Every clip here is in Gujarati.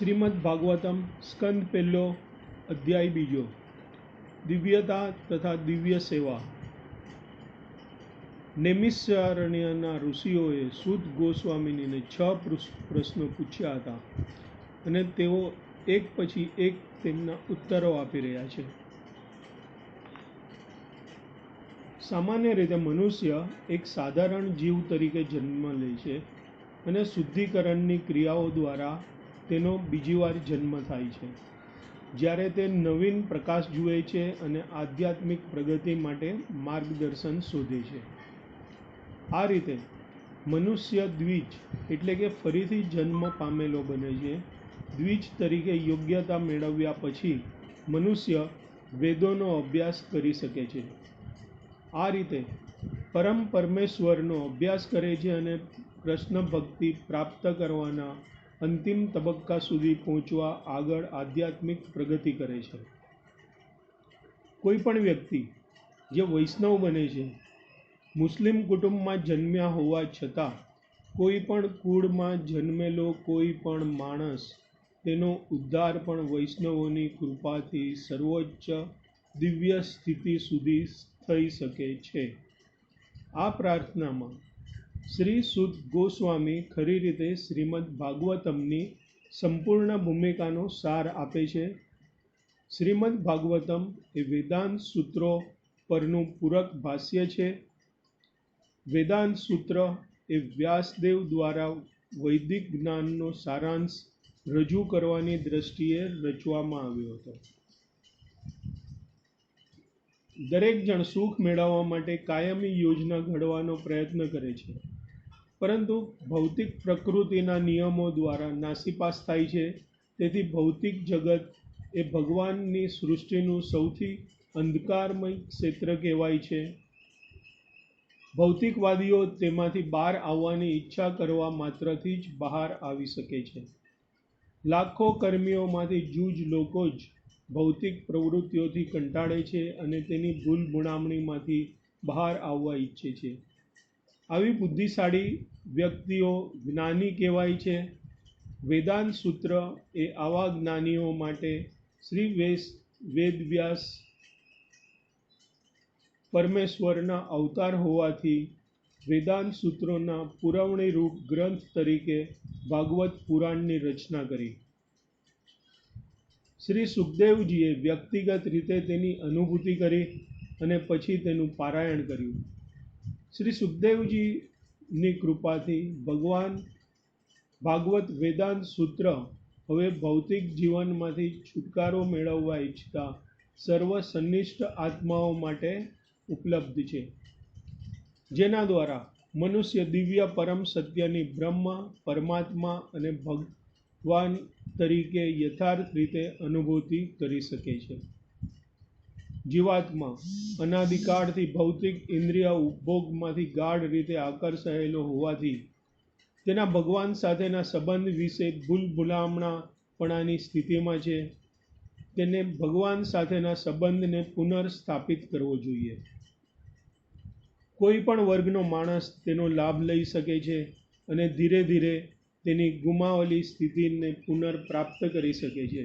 શ્રીમદ ભાગવતમ સ્કંદ પહેલો અધ્યાય બીજો દિવ્યતા તથા દિવ્ય સેવા. નૈમિષારણ્યના ઋષિઓએ સૂત ગોસ્વામીને 6 પ્રશ્નો પૂછ્યા હતા અને તેઓ એક પછી એક તેમના ઉત્તરો આપી રહ્યા છે. સામાન્ય રીતે મનુષ્ય એક સાધારણ જીવ તરીકે જન્મ લે છે અને શુદ્ધિકરણની ક્રિયાઓ દ્વારા તેનો બીજી વાર જન્મ થાય છે, જ્યારે તે નવીન પ્રકાશ જુએ છે અને આધ્યાત્મિક પ્રગતિ માટે માર્ગદર્શન શોધે છે. આ રીતે મનુષ્ય દ્વિજ એટલે કે ફરીથી જન્મ પામેલો બને છે. દ્વિજ તરીકે યોગ્યતા મેળવ્યા પછી મનુષ્ય વેદોનો અભ્યાસ કરી શકે છે. આ રીતે પરમેશ્વરનો અભ્યાસ કરે છે અને કૃષ્ણ ભક્તિ પ્રાપ્ત કરવાના અંતિમ તબક્કા સુધી પહોંચવા આગળ આધ્યાત્મિક પ્રગતિ કરે છે. કોઈ પણ વ્યક્તિ જે વૈષ્ણવ બને છે, મુસ્લિમ કુટુંબમાં જન્મ્યા હોવા છતાં કોઈ પણ કુળમાં જન્મેલો કોઈ પણ માણસ તેનો ઉદ્ધાર પણ વૈષ્ણવોની કૃપાથી સર્વોચ્ચ દિવ્ય સ્થિતિ સુધી થઈ શકે છે. આ પ્રાર્થનામાં શ્રી સુત ગોસ્વામી ખરી રીતે શ્રીમદ ભાગવતમની સંપૂર્ણ ભૂમિકાનો સાર આપે છે. શ્રીમદ ભાગવતમ એ વેદાંત સૂત્રો પરનું પૂરક ભાષ્ય છે. વેદાંત સૂત્ર એ વ્યાસદેવ દ્વારા વૈદિક જ્ઞાનનો સારાંશ રજૂ કરવાની દ્રષ્ટિએ રચવામાં આવ્યો હતો. દરેક જણ સુખ મેળવવા માટે કાયમી યોજના ઘડવાનો પ્રયત્ન કરે છે, પરંતુ ભૌતિક પ્રકૃતિના નિયમો દ્વારા નાસીપાસ થાય છે. તેથી ભૌતિક જગત એ ભગવાનની સૃષ્ટિનું સૌથી અંધકારમય ક્ષેત્ર કહેવાય છે. ભૌતિકવાદીઓ તેમાંથી બહાર આવવાની ઈચ્છા કરવા માત્રથી જ બહાર આવી શકે છે. લાખો કર્મીઓમાંથી જૂજ લોકો જ ભૌતિક પ્રવૃત્તિઓથી કંટાળે છે અને તેની ભૂલ ભૂણામણીમાંથી બહાર આવવા ઈચ્છે છે. આવી બુદ્ધિશાળી વ્યક્તિઓ જ્ઞાની કહેવાય છે. વેદાંત સૂત્ર એ આવા જ્ઞાનીઓ માટે શ્રી વેદવ્યાસ પરમેશ્વરના અવતાર હોવાથી વેદાંત સૂત્રોના પુરવણી રૂપ ગ્રંથ તરીકે ભાગવત પુરાણની રચના કરી. શ્રી સુખદેવજીએ વ્યક્તિગત રીતે તેની અનુભૂતિ કરી અને પછી તેનું પારાયણ કર્યું. શ્રી સુખદેવજીની કૃપાથી ભાગવત વેદાંત સૂત્ર હવે ભૌતિક જીવનમાંથી છુટકારો મેળવવા ઈચ્છતા સર્વ સંનિષ્ઠ આત્માઓ માટે ઉપલબ્ધ છે, જેના દ્વારા મનુષ્ય દિવ્ય પરમ સત્યની બ્રહ્મ, પરમાત્મા અને ભગવાન તરીકે યથાર્થ રીતે અનુભૂતિ કરી શકે છે. જીવાત્મા અનાદિકાળથી ભૌતિક ઇન્દ્રિય ઉપભોગમાંથી ગાઢ રીતે આકર્ષાયેલો હોવાથી તેના ભગવાન સાથેના સંબંધ વિશે ભૂલભુલામણાપણાની સ્થિતિમાં છે. તેને ભગવાન સાથેના સંબંધને પુનર્સ્થાપિત કરવો જોઈએ. કોઈ પણ વર્ગનો માણસ તેનો લાભ લઈ શકે છે અને ધીરે ધીરે તેની ગુમાવેલી સ્થિતિને પુનર્પ્રાપ્ત કરી શકે છે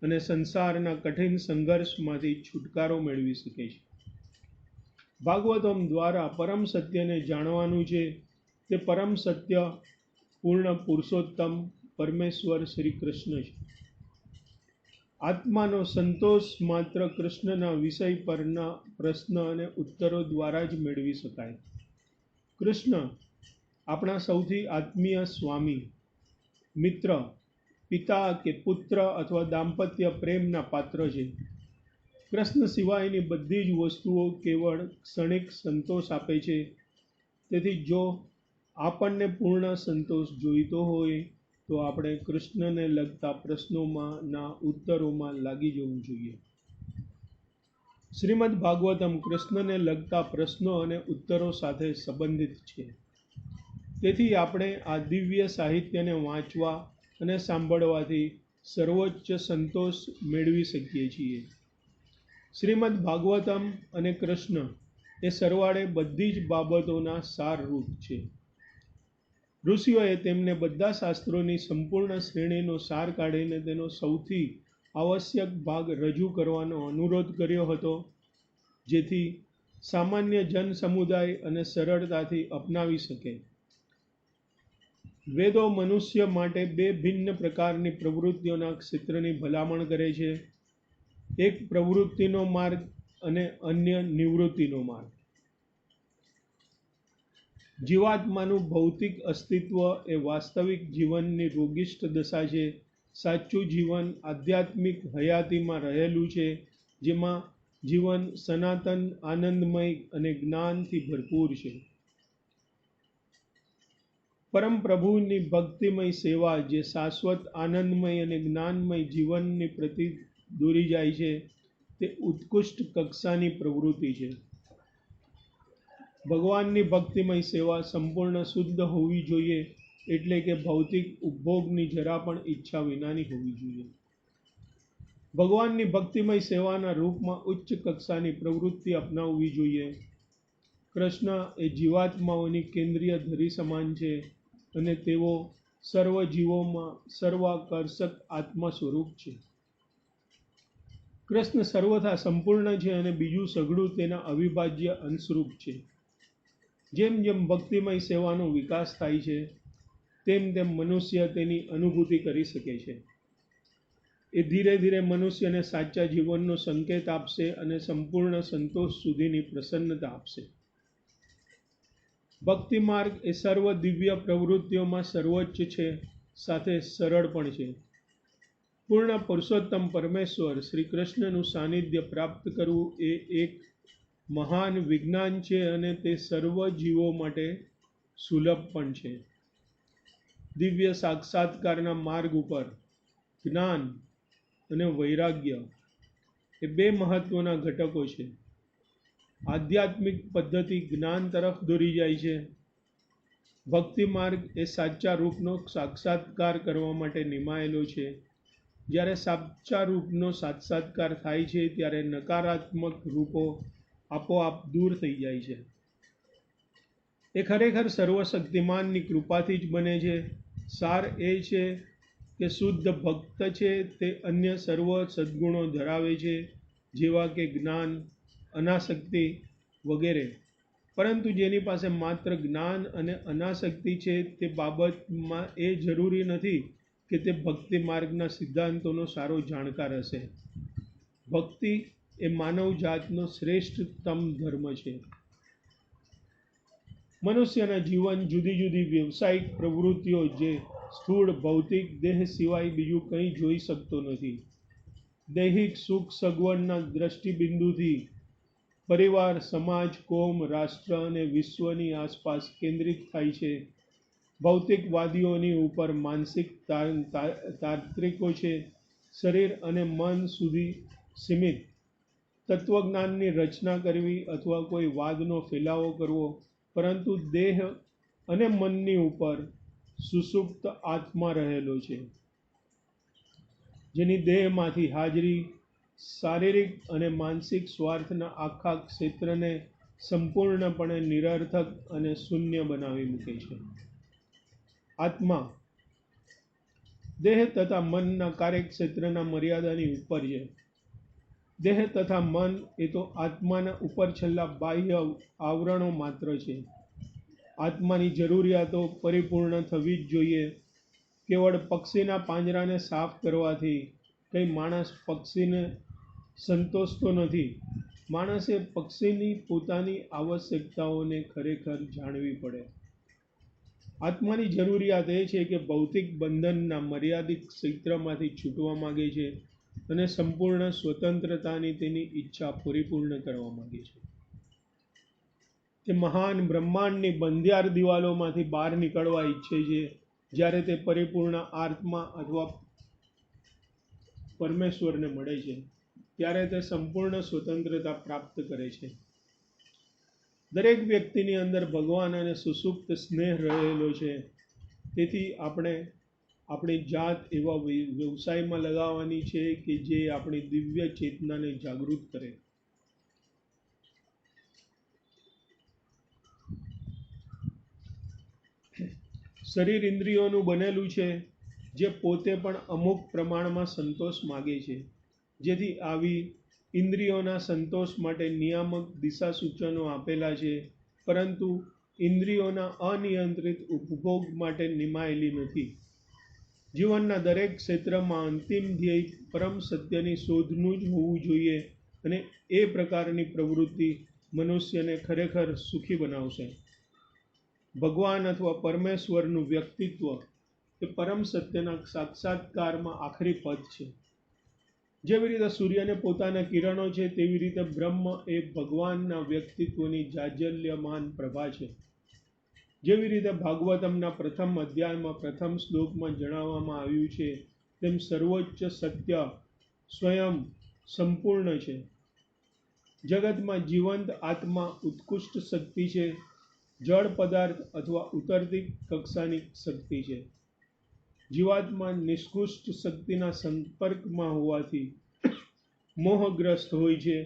અને સંસારના કઠિન સંઘર્ષમાંથી છુટકારો મેળવી શકે છે. ભાગવતમ દ્વારા પરમ સત્યને જાણવાનું છે. તે પરમ સત્ય પૂર્ણ પુરુષોત્તમ પરમેશ્વર શ્રી કૃષ્ણ છે. આત્માનો સંતોષ માત્ર કૃષ્ણના વિષય પરના પ્રશ્ન અને ઉત્તરો દ્વારા જ મેળવી શકાય. કૃષ્ણ આપણા સૌથી આત્મીય સ્વામી, મિત્ર, પિતા કે પુત્ર અથવા દાંપત્ય પ્રેમના પાત્ર છે. કૃષ્ણ સિવાયની બધી જ વસ્તુઓ કેવળ ક્ષણિક સંતોષ આપે છે. તેથી જો આપણને પૂર્ણ સંતોષ જોઈતો હોય તો આપણે કૃષ્ણને લગતા પ્રશ્નોના ઉત્તરોમાં લાગી જવું જોઈએ. શ્રીમદ ભાગવતમ કૃષ્ણને લગતા પ્રશ્નો અને ઉત્તરો સાથે સંબંધિત છે. તેથી આપણે આ દિવ્ય સાહિત્યને વાંચવા અને સાંભળવાથી સર્વોચ્ચ સંતોષ મેળવી શકીએ છીએ. શ્રીમદ ભાગવતમ અને કૃષ્ણ એ સરવાળે બધી જ બાબતોના સારરૂપ છે. ઋષિઓએ તેમને બધા શાસ્ત્રોની સંપૂર્ણ શ્રેણીનો સાર કાઢીને તેનો સૌથી આવશ્યક ભાગ રજૂ કરવાનો અનુરોધ કર્યો હતો, જેથી સામાન્ય જન સમુદાય અને સરળતાથી અપનાવી શકે. વેદો મનુષ્ય માટે બે ભિન્ન પ્રકારની પ્રવૃત્તિઓના ક્ષેત્રની ભલામણ કરે છે. એક પ્રવૃત્તિનો માર્ગ અને અન્ય નિવૃત્તિનો માર્ગ. જીવાત્માનું ભૌતિક અસ્તિત્વ એ વાસ્તવિક જીવનની રોગિષ્ટ દશા છે. સાચું જીવન આધ્યાત્મિક હયાતીમાં રહેલું છે, જેમાં જીવન સનાતન, આનંદમય અને જ્ઞાનથી ભરપૂર છે. પરમ પ્રભુની ભક્તિમય સેવા જે શાશ્વત આનંદમય અને જ્ઞાનમય જીવનની પ્રતિ દોરી જાય છે, તે ઉત્કૃષ્ટ કક્ષાની પ્રવૃત્તિ છે. ભગવાનની ભક્તિમય સેવા સંપૂર્ણ શુદ્ધ હોવી જોઈએ, એટલે કે ભૌતિક ઉપભોગની જરા પણ ઈચ્છા વિનાની હોવી જોઈએ. ભગવાનની ભક્તિમય સેવાના રૂપમાં ઉચ્ચ કક્ષાની પ્રવૃત્તિ અપનાવવી જોઈએ. કૃષ્ણ એ જીવાત્માઓની કેન્દ્રીય ધરી સમાન છે અને તેઓ સર્વ જીવોમાં સર્વાકર્ષક આત્મા સ્વરૂપ છે. કૃષ્ણ સર્વથા સંપૂર્ણ છે અને બીજું સઘળું તેના અવિભાજ્ય અંશરૂપ છે. જેમ જેમ ભક્તિમય સેવાનો વિકાસ થાય છે, તેમ તેમ મનુષ્ય તેની અનુભૂતિ કરી શકે છે. એ ધીરે ધીરે મનુષ્યને સાચા જીવનનો સંકેત આપશે અને સંપૂર્ણ સંતોષ સુધીની પ્રસન્નતા આપશે. ભક્તિ માર્ગ એ સર્વ દિવ્ય પ્રવૃત્તિઓમાં સર્વોચ્ચ છે, સાથે સરળ પણ છે. પૂર્ણ પુરુષોત્તમ પરમેશ્વર શ્રી કૃષ્ણનું સાનિધ્ય પ્રાપ્ત કરવું એ એક મહાન વિજ્ઞાન છે અને તે સર્વ જીવો માટે સુલભ પણ છે. દિવ્ય સાક્ષાત્કારના માર્ગ ઉપર જ્ઞાન અને વૈરાગ્ય એ બે મહત્વના ઘટકો છે. આધ્યાત્મિક પદ્ધતિ જ્ઞાન તરફ દોરી જાય છે. ભક્તિ માર્ગ એ સાચા રૂપનો સાક્ષાત્કાર કરવા માટે નિમાયેલો છે. જ્યારે સાચા રૂપનો સાક્ષાત્કાર થાય છે, ત્યારે નકારાત્મક રૂપો આપોઆપ દૂર થઈ જાય છે. એ ખરેખર સર્વશક્તિમાનની કૃપાથી જ બને છે. સાર એ છે કે શુદ્ધ ભક્ત છે તે અન્ય સર્વ સદ્ગુણો ધરાવે છે, જેવા કે જ્ઞાન, અનાસક્તિ વગેરે. પરંતુ જેની પાસે માત્ર જ્ઞાન અને અનાસક્તિ છે, તે બાબતમાં એ જરૂરી નથી કે તે ભક્તિ માર્ગના સિદ્ધાંતોનો સારો જાણકાર હશે. ભક્તિ એ માનવ જાતનો શ્રેષ્ઠતમ ધર્મ છે. મનુષ્યના જીવન જુદી જુદી વ્યવસાયિક પ્રવૃત્તિઓ જે સ્થૂળ ભૌતિક દેહ સિવાય બીજું કંઈ જોઈ શકતો નથી. દૈહિક સુખ સગવડના દ્રષ્ટિબિંદુથી પરિવાર, સમાજ, કોમ, રાષ્ટ્ર અને વિશ્વની આસપાસ કેન્દ્રિત થાય છે. ભૌતિકવાદીઓની ઉપર માનસિક તાર્ત્રિકો છે. શરીર અને મન સુધી સીમિત તત્વજ્ઞાનની રચના કરવી અથવા કોઈ વાદનો ફેલાવો કરવો, પરંતુ દેહ અને મનની ઉપર સુષુપ્ત આત્મા રહેલો છે, જેની દેહમાંથી હાજરી શારીરિક અને માનસિક સ્વાર્થના આખા ક્ષેત્રને સંપૂર્ણપણે નિરર્થક અને શૂન્ય બનાવી મૂકે છે. આત્મા દેહ તથા મનના કાર્યક્ષેત્રના મર્યાદાની ઉપર છે. દેહ તથા મન એ તો આત્માના ઉપર છેલ્લા બાહ્ય આવરણો માત્ર છે. આત્માની જરૂરિયાતો પરિપૂર્ણ થવી જ જોઈએ. કેવળ પક્ષીના પાંજરાને સાફ કરવાથી કંઈ માણસ પક્ષીને સંતોષતો નથી. માણસે પક્ષીની પોતાની આવશ્યકતાઓને ખરેખર જાણવી પડે. આત્માની જરૂરિયાત એ છે કે ભૌતિક બંધનના મર્યાદિત ક્ષેત્રમાંથી છૂટવા માગે છે અને સંપૂર્ણ સ્વતંત્રતાની તેની ઈચ્છા પરિપૂર્ણ કરવા માગે છે. તે મહાન બ્રહ્માંડની બંધિયાર દિવાલોમાંથી બહાર નીકળવા ઈચ્છે છે. જ્યારે તે પરિપૂર્ણ આત્મા અથવા પરમેશ્વરને મળે છે, ત્યારે તે સંપૂર્ણ સ્વતંત્રતા પ્રાપ્ત કરે છે. દરેક વ્યક્તિની અંદર ભગવાન અને સુષુપ્ત સ્નેહ રહેલો છે. તેથી આપણે આપણી જાત એવા વ્યવસાયમાં લગાવવાની છે કે જે આપણી દિવ્ય ચેતનાને જાગૃત કરે. શરીર ઇન્દ્રિયોનું બનેલું છે, જે પોતે પણ અમુક પ્રમાણમાં સંતોષ માગે છે, જેથી આવી ઇન્દ્રિયોના સંતોષ માટે નિયામક દિશા સૂચનો આપેલા છે, પરંતુ ઇન્દ્રિયોના અનિયંત્રિત ઉપભોગ માટે નિમાયેલી નથી. જીવનના દરેક ક્ષેત્રમાં અંતિમ ધ્યેય પરમ સત્યની શોધનું જ હોવું જોઈએ, અને એ પ્રકારની પ્રવૃત્તિ મનુષ્યને ખરેખર સુખી બનાવશે. ભગવાન અથવા પરમેશ્વરનું વ્યક્તિત્વ એ પરમ સત્યના સાક્ષાત્કારમાં આખરી પદ છે. જેવી રીતે સૂર્યને પોતાના કિરણો છે, તેવી રીતે બ્રહ્મ એ ભગવાનના વ્યક્તિત્વની જાજલ્યમાન પ્રભા છે. જેવી રીતે ભાગવતમના પ્રથમ અધ્યાયમાં પ્રથમ શ્લોકમાં જણાવવામાં આવ્યું છે, તેમ સર્વોચ્ચ સત્ય સ્વયં સંપૂર્ણ છે. જગતમાં જીવંત આત્મા ઉત્કૃષ્ટ શક્તિ છે, જળ પદાર્થ અથવા ઉતરતી કક્ષાની શક્તિ છે. જીવાત્મા નિષ્કૃષ્ટ શક્તિના સંપર્કમાં હોવાથી મોહગ્રસ્ત હોય છે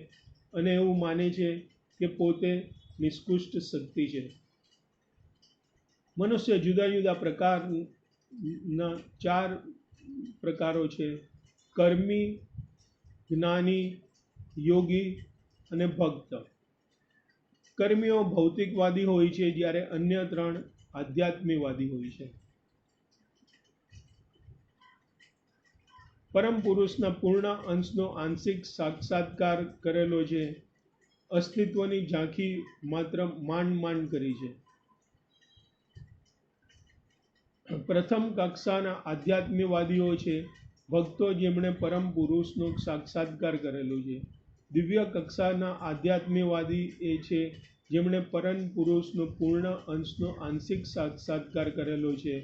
અને એવું માને છે કે પોતે નિષ્કૃષ્ટ શક્તિ છે. મનુષ્ય જુદા જુદા પ્રકારના 4 પ્રકારો છે: કર્મી, જ્ઞાની, યોગી અને ભક્ત. કર્મીઓ ભૌતિકવાદી હોય છે, જ્યારે અન્ય 3 આધ્યાત્મિકવાદી હોય છે. પરમ પુરુષના પૂર્ણ અંશનો આંશિક સાક્ષાત્કાર કરેલો છે. અસ્તિત્વની ઝાંખી માત્ર માંડ કરી છે. પ્રથમ કક્ષાના આધ્યાત્મિકવાદીઓ છે ભક્તો, જેમણે પરમ પુરુષનો સાક્ષાત્કાર કરેલો છે. દિવ્ય કક્ષાના આધ્યાત્મિકવાદી એ છે જેમણે પરમ પુરુષનો પૂર્ણ અંશનો આંશિક સાક્ષાત્કાર કરેલો છે.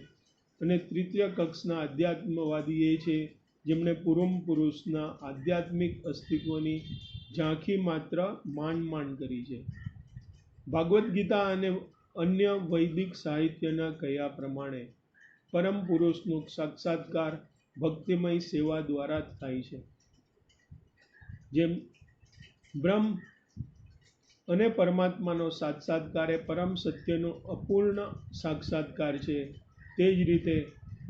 અને તૃતીય કક્ષના આધ્યાત્મવાદી એ છે જેમણે પરમ પુરુષના આધ્યાત્મિક અસ્તિત્વની ઝાંખી માત્ર માંડ કરી છે. ભાગવદ્ ગીતા અને અન્ય વૈદિક સાહિત્યના કહ્યા પ્રમાણે પરમ પુરુષનો સાક્ષાત્કાર ભક્તિમય સેવા દ્વારા થાય છે. જેમ બ્રહ્મ અને પરમાત્માનો સાક્ષાત્કાર એ પરમ સત્યનો અપૂર્ણ સાક્ષાત્કાર છે, તે જ રીતે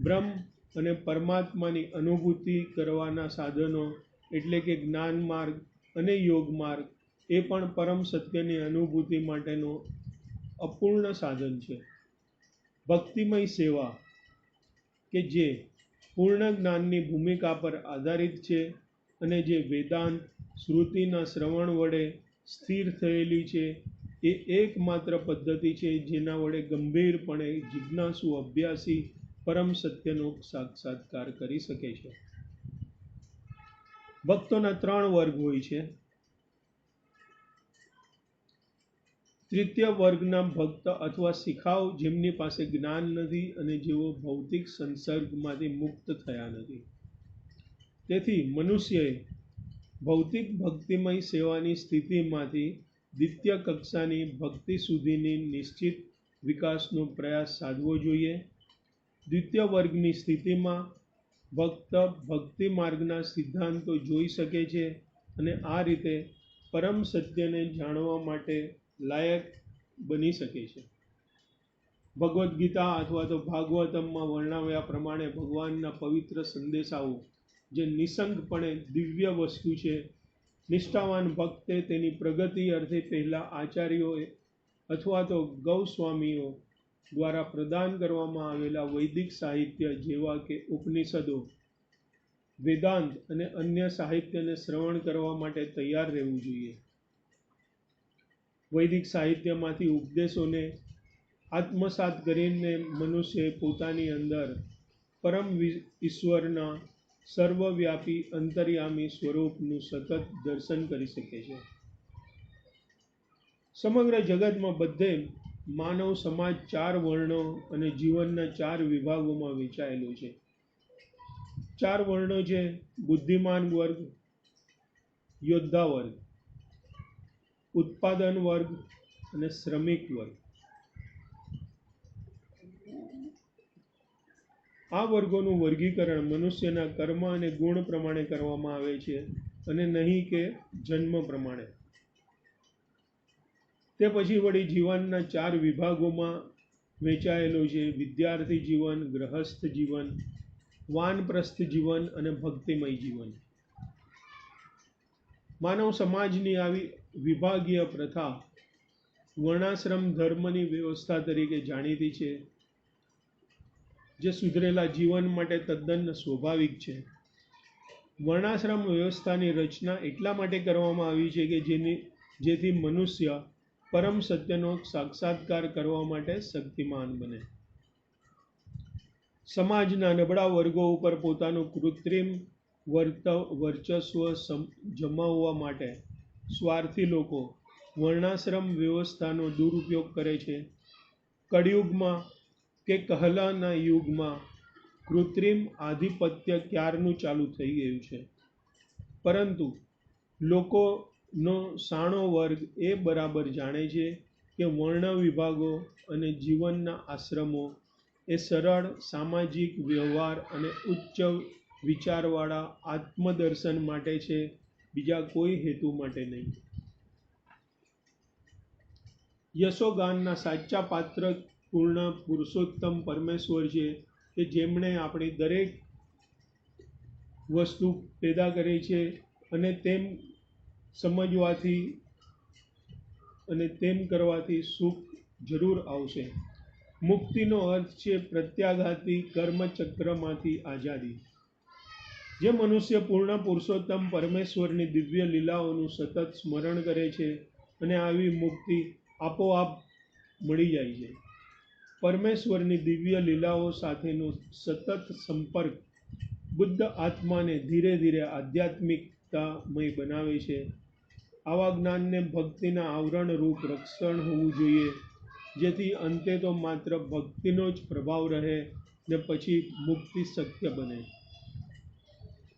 બ્રહ્મ અને પરમાત્માની અનુભૂતિ કરવાના સાધનો એટલે કે જ્ઞાન માર્ગ અને યોગ માર્ગ એ પણ પરમ સત્યની અનુભૂતિ માટેનો અપૂર્ણ સાધન છે. ભક્તિમય સેવા કે જે પૂર્ણ જ્ઞાનની ભૂમિકા પર આધારિત છે અને જે વેદાંત શ્રુતિના શ્રવણ વડે સ્થિર થયેલી છે, એ એકમાત્ર પદ્ધતિ છે જેના વડે ગંભીરપણે જિજ્ઞાસુ અભ્યાસી પરમ સત્યનો સાક્ષાત્કાર કરી શકે છે. ભક્તોના 3 વર્ગ હોય છે. તૃતીય વર્ગના ભક્ત અથવા શિખાઉ, જેમની પાસે જ્ઞાન નથી અને જેઓ ભૌતિક સંસર્ગમાંથી મુક્ત થયા નથી. તેથી મનુષ્યએ ભૌતિક ભક્તિમય સેવાની સ્થિતિમાંથી દ્વિતીય કક્ષાની ભક્તિ સુધીની નિશ્ચિત વિકાસનો પ્રયાસ સાધવો જોઈએ. દ્વિતીય વર્ગની સ્થિતિમાં ભક્ત ભક્તિ માર્ગના સિદ્ધાંતો જોઈ શકે છે અને આ રીતે પરમ સત્યને જાણવા માટે લાયક બની શકે છે. ભગવદ્ ગીતા અથવા તો ભાગવતમમાં વર્ણવ્યા પ્રમાણે ભગવાનના પવિત્ર સંદેશાઓ જે નિસંગપણે દિવ્ય વસ્તુ છે, નિષ્ઠાવાન ભક્તે તેની પ્રગતિ અર્થે પહેલા આચાર્યોએ અથવા તો ગૌસ્વામીઓ દ્વારા પ્રદાન કરવામાં આવેલા વૈદિક સાહિત્ય જેવા કે ઉપનિષદો, વેદાંત અને અન્ય સાહિત્યને શ્રવણ કરવા માટે તૈયાર રહેવું જોઈએ. વૈદિક સાહિત્યમાંથી ઉપદેશોને આત્મસાત કરીને મનુષ્ય પોતાની અંદર પરમ ઈશ્વરના સર્વવ્યાપી અંતર્યામી સ્વરૂપનું સતત દર્શન કરી શકે છે. સમગ્ર જગતમાં બધે માનવ સમાજ 4 વર્ણો અને જીવનના 4 વિભાગોમાં વહેંચાયેલો છે. 4 વર્ણો છે: બુદ્ધિમાન વર્ગ, યોદ્ધા વર્ગ, ઉત્પાદન વર્ગ અને શ્રમિક વર્ગ. આ વર્ગોનું વર્ગીકરણ મનુષ્યના કર્મ અને ગુણ પ્રમાણે કરવામાં આવે છે અને નહીં કે જન્મ પ્રમાણે. તે પછી વળી જીવનના 4 વિભાગોમાં વહેંચાયેલો છે: વિદ્યાર્થી જીવન, ગ્રહસ્થ જીવન, વાનપ્રસ્થ જીવન અને ભક્તિમય જીવન. માનવ સમાજની આવી વિભાગીય પ્રથા વર્ણાશ્રમ ધર્મની વ્યવસ્થા તરીકે જાણીતી છે, જે સુધરેલા જીવન માટે તદ્દન સ્વાભાવિક છે. વર્ણાશ્રમ વ્યવસ્થાની રચના એટલા માટે કરવામાં આવી છે કે જેથી મનુષ્ય પરમ સત્યનો સાક્ષાત્કાર કરવા માટે શક્તિમાન બને. સમાજના નબળા વર્ગો ઉપર પોતાનું કૃત્રિમ વર્ચસ્વ જમાવવા માટે સ્વાર્થી લોકો વર્ણાશ્રમ વ્યવસ્થાનો દુરુપયોગ કરે છે. કળિયુગમાં કે કહલાના યુગમાં કૃત્રિમ આધિપત્ય ક્યારનું ચાલુ થઈ ગયું છે, પરંતુ લોકોનો સાણો વર્ગ એ બરાબર જાણે છે કે વર્ણ વિભાગો અને જીવનના આશ્રમો એ સરળ સામાજિક વ્યવહાર અને ઉચ્ચ વિચારવાળા આત્મદર્શન માટે છે, બીજા કોઈ હેતુ માટે નહીં. યશોગાનના સાચા પાત્ર પૂર્ણ પુરુષોત્તમ પરમેશ્વર છે, કે જેમણે આપણી દરેક વસ્તુ પેદા કરી છે અને તેમ સમજવાથી અને તેમ કરવાથી સુખ જરૂર આવશે. મુક્તિનો અર્થ છે પ્રત્યાઘાતી કર્મચક્રમાંથી આઝાદી. જે મનુષ્ય પૂર્ણ પુરુષોત્તમ પરમેશ્વરની દિવ્ય લીલાઓનું સતત સ્મરણ કરે છે અને આવી મુક્તિ આપોઆપ મળી જાય છે. પરમેશ્વરની દિવ્ય લીલાઓ સાથેનો સતત સંપર્ક બુદ્ધ આત્માને ધીરે ધીરે આધ્યાત્મિકતામય બનાવે છે. આવા જ્ઞાનને ભક્તિના આવરણરૂપ રક્ષણ હોવું જોઈએ, જેથી અંતે તો માત્ર ભક્તિનો જ પ્રભાવ રહે ને પછી મુક્તિ શક્ય બને.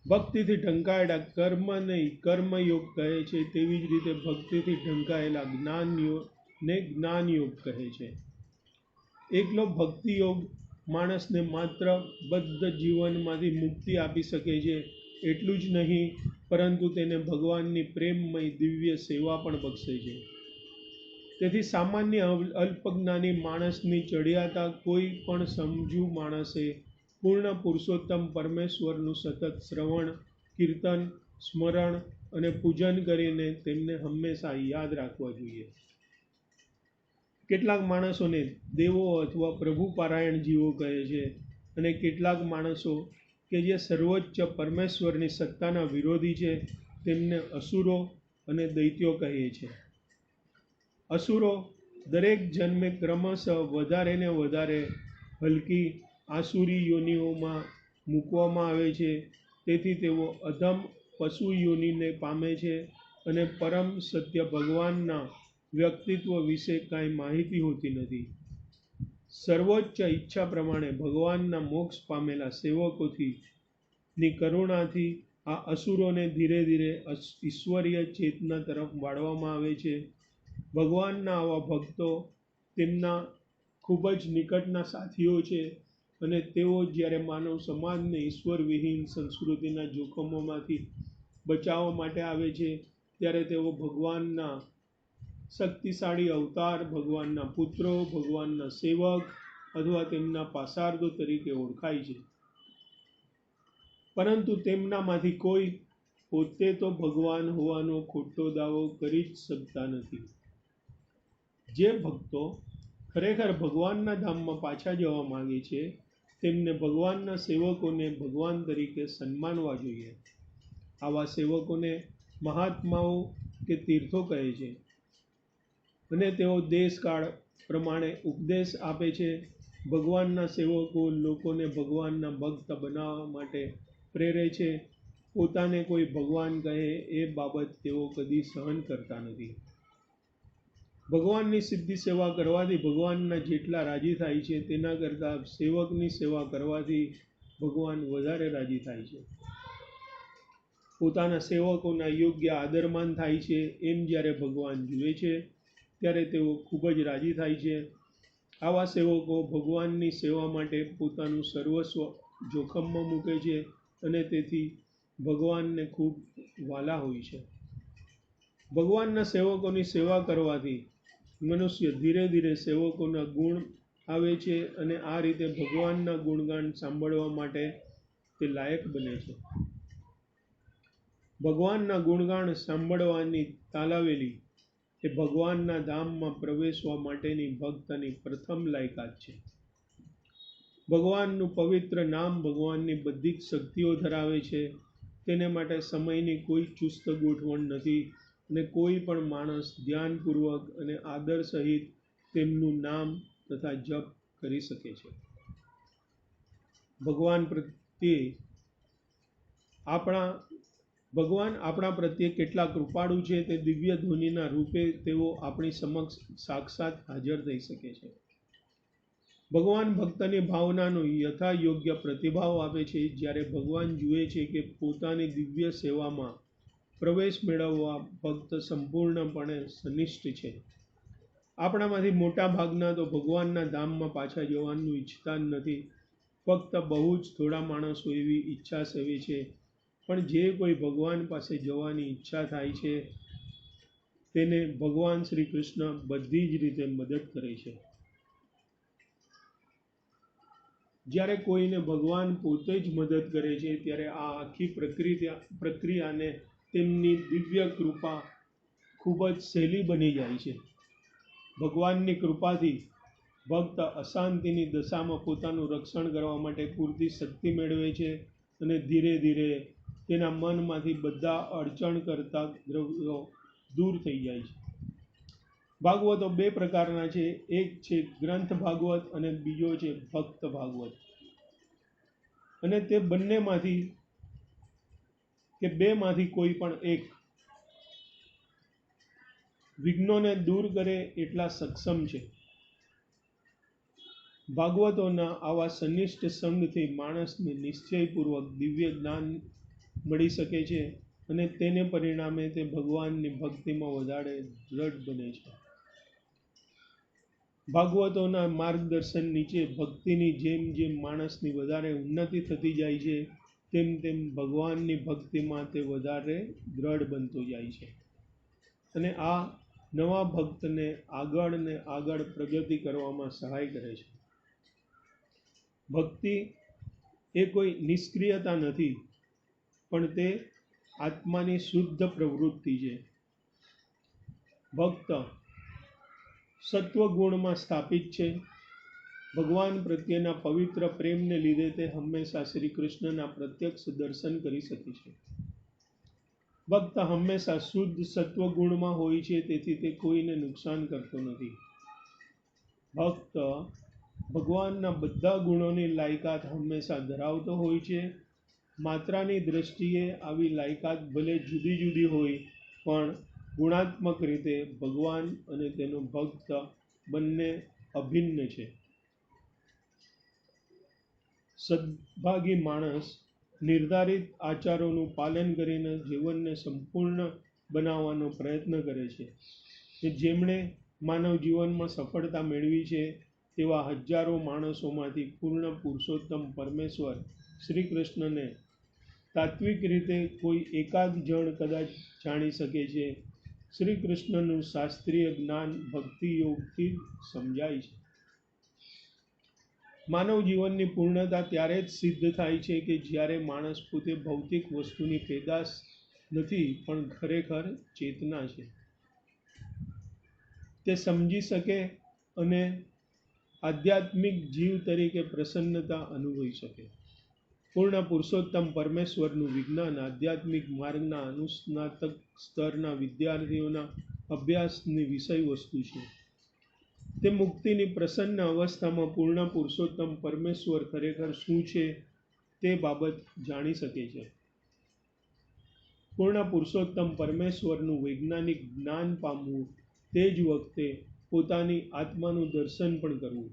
ભક્તિથી ઢંકાયેલા કર્મને કર્મયોગ કહે છે, તેવી જ રીતે ભક્તિથી ઢંકાયેલા જ્ઞાનને જ્ઞાનયોગ કહે છે. એકલો ભક્તિયોગ માણસને માત્ર બદ્ધ જીવનમાંથી મુક્તિ આપી શકે છે એટલું જ નહીં, પરંતુ તેને ભગવાનની પ્રેમમય દિવ્ય સેવા પણ બક્ષે છે. તેથી સામાન્ય અલ્પજ્ઞાની માણસની ચડિયાતા કોઈ પણ સમજુ માણસે પૂર્ણ પુરુષોત્તમ પરમેશ્વરનું સતત શ્રવણ, કીર્તન, સ્મરણ અને પૂજન કરીને તેમને હંમેશા યાદ રાખવા જોઈએ. કેટલાક માણસોને દેવો અથવા પ્રભુ પારાયણ જીવો કહે છે, અને કેટલાક માણસો કે જે સર્વોચ્ચ પરમેશ્વરની સત્તાના વિરોધી છે તેમને અસુરો અને દૈત્યો કહે છે. અસુરો દરેક જન્મે ક્રમશઃ વધારે ને વધારે હલકી આસુરી યોનિઓમાં મૂકવામાં આવે છે. તેથી તેઓ અધમ પશુ યોનિને પામે છે અને પરમ સત્ય ભગવાનના વ્યક્તિત્વ વિશે કાંઈ માહિતી હોતી નથી. સર્વોચ્ચ ઈચ્છા પ્રમાણે ભગવાનના મોક્ષ પામેલા સેવકોની કરુણાથી આ અસુરોને ધીરે ધીરે ઈશ્વરીય ચેતના તરફ વાળવામાં આવે છે. ભગવાનના આવા ભક્તો તેમના ખૂબ જ નિકટના સાથીઓ છે, અને તેઓ જ્યારે માનવ સમાજને ઈશ્વરવિહીન સંસ્કૃતિના જોખમોમાંથી બચાવવા માટે આવે છે, ત્યારે તેઓ ભગવાનના શક્તિશાળી અવતાર, ભગવાનના પુત્રો, ભગવાનના સેવક અથવા તેમના પાસાર્દો તરીકે ઓળખાય છે. પરંતુ તેમનામાંથી કોઈ પોતે તો ભગવાન હોવાનો ખોટો દાવો કરી જ શકતા નથી. જે ભક્તો ખરેખર ભગવાનના ધામમાં પાછા જવા માંગે છે, તેમને ભગવાનના સેવકોને ભગવાન તરીકે સન્માનવા જોઈએ. આવા સેવકોને મહાત્માઓ કે તીર્થો કહે છે, અને તેઓ દેશકાળ પ્રમાણે ઉપદેશ આપે છે. ભગવાનના સેવકો લોકોને ભગવાનના ભક્ત બનાવવા માટે પ્રેરે છે. પોતાને કોઈ ભગવાન કહે એ બાબત તેઓ કદી સહન કરતા નથી. ભગવાનની સીધી સેવા કરવાથી ભગવાનના જેટલા રાજી થાય છે, તેના કરતાં સેવકની સેવા કરવાથી ભગવાન વધારે રાજી થાય છે. પોતાના સેવકોના યોગ્ય આદરમાન થાય છે, એમ જ્યારે ભગવાન જુએ છે, ત્યારે તેઓ ખૂબ જ રાજી થાય છે. આવા સેવકો ભગવાનની સેવા માટે પોતાનું સર્વસ્વ જોખમમાં મૂકે છે, અને તેથી ભગવાનને ખૂબ વહાલા હોય છે. ભગવાનના સેવકોની સેવા કરવાથી મનુષ્ય ધીરે ધીરે સેવકોના ગુણ આવે છે અને આ રીતે ભગવાનના ગુણગાન સાંભળવા માટે તે લાયક બને છે. ભગવાનના ગુણગાન સાંભળવાની તાલાવેલી એ ભગવાનના ધામમાં પ્રવેશવા માટેની ભક્તની પ્રથમ લાયકાત છે. ભગવાનનું પવિત્ર નામ ભગવાનની બધી જ શક્તિઓ ધરાવે છે. તેને માટે સમયની કોઈ ચુસ્ત ગોઠવણ નથી અને કોઈ પણ માણસ ધ્યાનપૂર્વક અને આદર સહિત તેમનું નામ તથા જપ કરી શકે છે. ભગવાન આપણા પ્રત્યે કેટલા કૃપાળુ છે તે દિવ્ય ધ્વનિના રૂપે તેઓ આપણી સમક્ષ સાક્ષાત હાજર થઈ શકે છે. ભગવાન ભક્તની ભાવનાનો યથા યોગ્ય પ્રતિભાવ આપે છે જ્યારે ભગવાન જુએ છે કે પોતાની દિવ્ય સેવામાં પ્રવેશ મેળવવા ભક્ત સંપૂર્ણપણે સનિષ્ઠ છે. આપણામાંથી મોટા ભાગના તો ભગવાનના ધામમાં પાછા જવાનું ઈચ્છતા નથી. ફક્ત બહુ જ થોડા માણસો એવી ઈચ્છા સેવે છે. પણ જે કોઈ ભગવાન પાસે જવાની ઈચ્છા થાય છે તેને ભગવાન શ્રી કૃષ્ણ બધી જ રીતે મદદ કરે છે. જ્યારે કોઈને ભગવાન પોતે જ મદદ કરે છે ત્યારે આ આખી પ્રક્રિયાને તેમની દિવ્ય કૃપા ખૂબ જ સહેલી બની જાય છે. ભગવાનની કૃપાથી ભક્ત અશાંતિની દશામાં પોતાનું રક્ષણ કરવા માટે પૂરતી શક્તિ મેળવે છે અને ધીરે ધીરે તેના મનમાંથી બધા અડચણ કરતા દ્રવ્યો દૂર થઈ જાય છે. ભાગવતો બે પ્રકારના છે. એક છે ગ્રંથ ભાગવત અને બીજો છે ભક્ત ભાગવત. અને તે બેમાંથી કોઈ પણ એક વિઘ્નોને દૂર કરે એટલા સક્ષમ છે. ભાગવતોના આવા સનિષ્ઠ સંગથી માણસને નિશ્ચયપૂર્વક દિવ્ય જ્ઞાન મળી શકે છે અને તેને પરિણામે તે ભગવાનની ભક્તિમાં વધારે દ્રઢ બને છે. ભાગવતોના માર્ગદર્શન નીચે ભક્તિની જેમ જેમ માણસની વધારે ઉન્નતિ થતી જાય છે તેમ તેમ ભગવાનની ભક્તિમાં તે વધારે દ્રઢ બનતો જાય છે અને આ નવા ભક્તને આગળ ને આગળ પ્રગતિ કરવામાં સહાય કરે છે. ભક્તિ એ કોઈ નિષ્ક્રિયતા નથી, પણ તે આત્માની શુદ્ધ પ્રવૃત્તિ છે. ભક્ત સત્વગુણમાં સ્થાપિત છે. ભગવાન પ્રત્યેના પવિત્ર પ્રેમને લીધે તે હંમેશા શ્રી કૃષ્ણના પ્રત્યક્ષ દર્શન કરી શકે છે. ભક્ત હંમેશા શુદ્ધ સત્વગુણમાં હોય છે, તેથી તે કોઈને નુકસાન કરતો નથી. ભક્ત ભગવાનના બધા ગુણોની લાયકાત હંમેશા ધરાવતો હોય છે. માત્રાની દ્રષ્ટિએ આવી લાયકાત ભલે જુદી જુદી હોય, પણ ગુણાત્મક રીતે ભગવાન અને તેનો ભક્ત બંને અભિન્ન છે. સદભાગી માણસ નિર્ધારિત આચારોનું પાલન કરીને જીવનને સંપૂર્ણ બનાવવાનો પ્રયત્ન કરે છે. જેમણે માનવ જીવનમાં સફળતા મેળવી છે તેવા હજારો માણસોમાંથી પૂર્ણ પુરુષોત્તમ પરમેશ્વર શ્રી કૃષ્ણને તાત્વિક રીતે કોઈ એકાદ જણ કદાચ જાણી શકે છે. શ્રી કૃષ્ણનું શાસ્ત્રીય જ્ઞાન ભક્તિ યોગથી સમજાય છે. માનવ જીવનની પૂર્ણતા ત્યારે જ સિદ્ધ થાય છે કે જ્યારે માણસ પોતે ભૌતિક વસ્તુની પેદાશ નથી પણ ખરેખર ચેતના છે. તે સમજી શકે અને આધ્યાત્મિક જીવ તરીકે પ્રસન્નતા અનુભવી શકે. પૂર્ણ પુરુષોત્તમ પરમેશ્વરનું વિજ્ઞાન આધ્યાત્મિક માર્ગના અનુસ્નાતક સ્તરના વિદ્યાર્થીઓના અભ્યાસની વિષય વસ્તુ છે. તે મુક્તિની પ્રસન્ન અવસ્થામાં પૂર્ણ પુરુષોત્તમ પરમેશ્વર ખરેખર શું છે તે બાબત જાણી શકે છે. પૂર્ણ પુરુષોત્તમ પરમેશ્વરનું વૈજ્ઞાનિક જ્ઞાન પામવું તે જ વખતે પોતાની આત્માનું દર્શન પણ કરવું.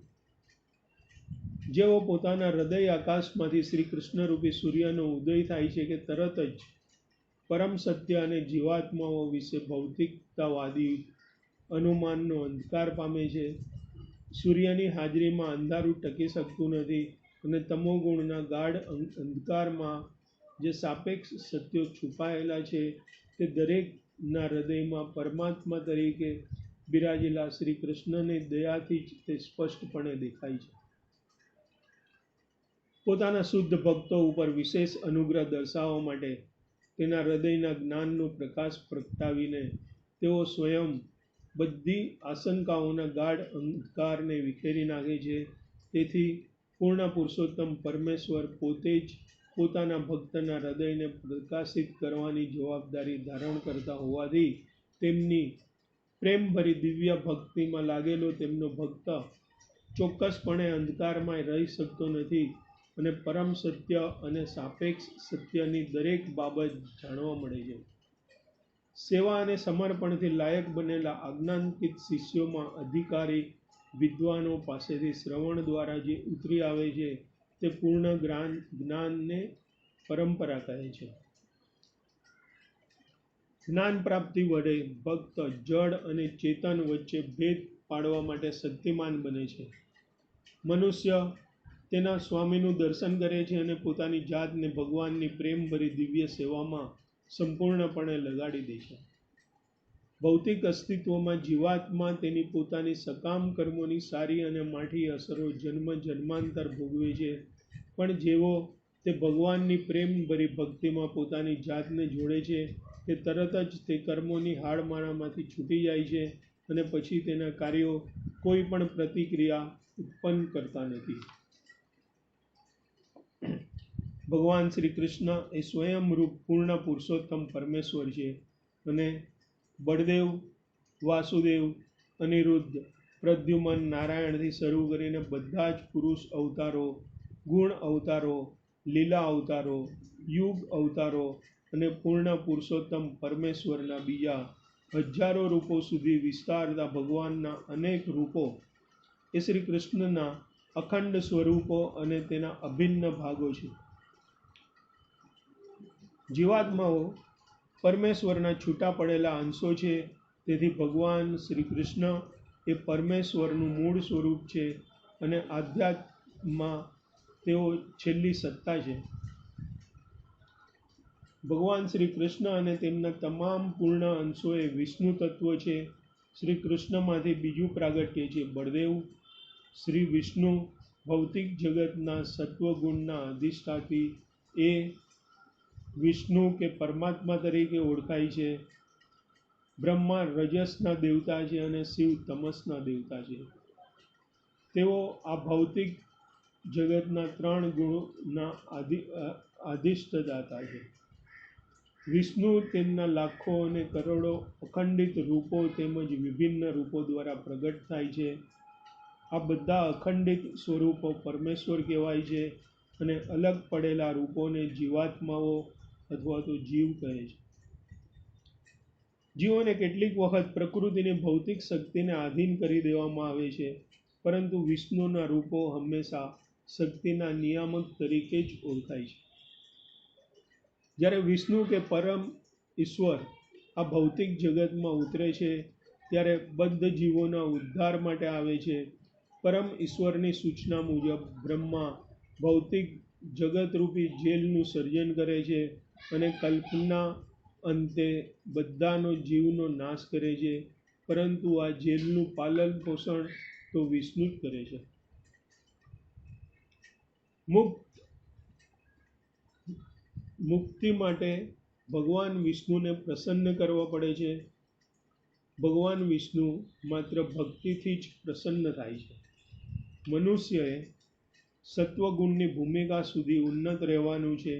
જેવો પોતાના હૃદય આકાશમાંથી શ્રી કૃષ્ણ રૂપી સૂર્યનો ઉદય થાય છે કે તરત જ પરમ સત્ય અને જીવાત્માઓ વિશે ભૌતિકતાવાદી અનુમાનનો અંધકાર પામે છે. સૂર્યની હાજરીમાં અંધારું ટકી શકતું નથી અને તમોગુણના ગાઢ અંધકારમાં જે સાપેક્ષ સત્યો છુપાયેલા છે તે દરેકના હૃદયમાં પરમાત્મા તરીકે બિરાજેલા શ્રી કૃષ્ણની દયાથી જ તે સ્પષ્ટપણે દેખાય છે. પોતાના શુદ્ધ ભક્તો ઉપર વિશેષ અનુગ્રહ દર્શાવવા માટે તેના હૃદયના જ્ઞાનનો પ્રકાશ પ્રગટાવીને તેઓ સ્વયં બધી આશંકાઓના ગાઢ અંધકારને વિખેરી નાખે છે. તેથી પૂર્ણ પુરુષોત્તમ પરમેશ્વર પોતે જ પોતાના ભક્તના હૃદયને પ્રકાશિત કરવાની જવાબદારી ધારણ કરતા હોવાથી તેમની પ્રેમભરી દિવ્ય ભક્તિમાં લાગેલો તેમનો ભક્ત ચોક્કસપણે અંધકારમાં રહી શકતો નથી અને પરમ સત્ય અને સાપેક્ષ સત્યની દરેક બાબત જાણવા મળે છે. સેવા અને સમર્પણથી લાયક બનેલા આજ્ઞાંકિત શિષ્યોમાં અધિકારી વિદ્વાનો પાસેથી શ્રવણ દ્વારા જે ઉતરી આવે છે તે પૂર્ણ જ્ઞાનને પરંપરા કહે છે. જ્ઞાન પ્રાપ્તિ વડે ભક્ત જડ અને ચેતન વચ્ચે ભેદ પાડવા માટે શક્તિમાન બને છે. મનુષ્ય તેના સ્વામીનું દર્શન કરે છે અને પોતાની જાતને ભગવાનની પ્રેમભરી દિવ્ય સેવામાં સંપૂર્ણપણે લગાડી દે છે. ભૌતિક અસ્તિત્વમાં જીવાત્મા તેની પોતાની સકામ કર્મોની સારી અને માઠી અસરો જન્મ જન્માંતર ભોગવે છે, પણ જેવો તે ભગવાનની પ્રેમભરી ભક્તિમાં પોતાની જાતને જોડે છે તે તરત જ તે કર્મોની હાડમાળામાંથી છૂટી જાય છે અને પછી તેના કાર્યો કોઈ પણ પ્રતિક્રિયા ઉત્પન્ન કરતા નથી. ભગવાન શ્રી કૃષ્ણ એ સ્વયંરૂપ પૂર્ણ પુરુષોત્તમ પરમેશ્વર છે અને બળદેવ, વાસુદેવ, અનિરુદ્ધ, પ્રદ્યુમન, નારાયણથી શરૂ કરીને બધા જ પુરુષ અવતારો, ગુણ અવતારો, લીલા અવતારો, યુગ અવતારો અને પૂર્ણ પુરુષોત્તમ પરમેશ્વરના બીજા હજારો રૂપો સુધી વિસ્તારતા ભગવાનના અનેક રૂપો એ શ્રી કૃષ્ણના અખંડ સ્વરૂપો અને તેના અભિન્ન ભાગો છે. જીવાત્માઓ પરમેશ્વરના છૂટા પડેલા અંશો છે. તેથી ભગવાન શ્રી કૃષ્ણ એ પરમેશ્વરનું મૂળ સ્વરૂપ છે અને આધ્યાત્મમાં તેઓ છેલ્લી સત્તા છે. ભગવાન શ્રી કૃષ્ણ અને તેમના તમામ પૂર્ણ અંશો એ વિષ્ણુ તત્વ છે. શ્રી કૃષ્ણમાંથી બીજું પ્રાગટ્ય છે બળદેવ. શ્રી વિષ્ણુ ભૌતિક જગતના સત્વગુણના અધિષ્ઠાતી એ વિષ્ણુ કે પરમાત્મા તરીકે ઓળખાય છે. બ્રહ્મા રજસના દેવતા છે અને શિવ તમસના દેવતા છે. તેઓ આ ભૌતિક જગતના 3 ગુણોના અધિષ્ઠાતા છે. વિષ્ણુ તેમના લાખો અને કરોડો અખંડિત રૂપો તેમજ વિભિન્ન રૂપો દ્વારા પ્રગટ થાય છે. આ બધા અખંડિત સ્વરૂપો પરમેશ્વર કહેવાય છે અને અલગ પડેલા રૂપોને જીવાત્માઓ અથવા તો જીવ કહે છે. જીવોને કેટલીક વખત પ્રકૃતિની ભૌતિક શક્તિને આધીન કરી દેવામાં આવે છે, પરંતુ વિષ્ણુના રૂપો હંમેશા શક્તિના નિયામક તરીકે જ ઓળખાય છે. જ્યારે વિષ્ણુ કે પરમ ઈશ્વર આ ભૌતિક જગતમાં ઉતરે છે ત્યારે બદ્ધ જીવોના ઉદ્ધાર માટે આવે છે. પરમ ઈશ્વરની સૂચના મુજબ બ્રહ્મા ભૌતિક જગતરૂપી જેલનું સર્જન કરે છે અને કલ્પના અંતે બધાનો જીવનો નાશ કરે છે, પરંતુ આ જેલનું પાલન પોષણ તો વિષ્ણુ જ કરે છે. મુક્તિ માટે ભગવાન વિષ્ણુને પ્રસન્ન કરવા પડે છે. ભગવાન વિષ્ણુ માત્ર ભક્તિથી જ પ્રસન્ન થાય છે. મનુષ્યએ સત્વગુણની ભૂમિકા સુધી ઉન્નત રહેવાનું છે,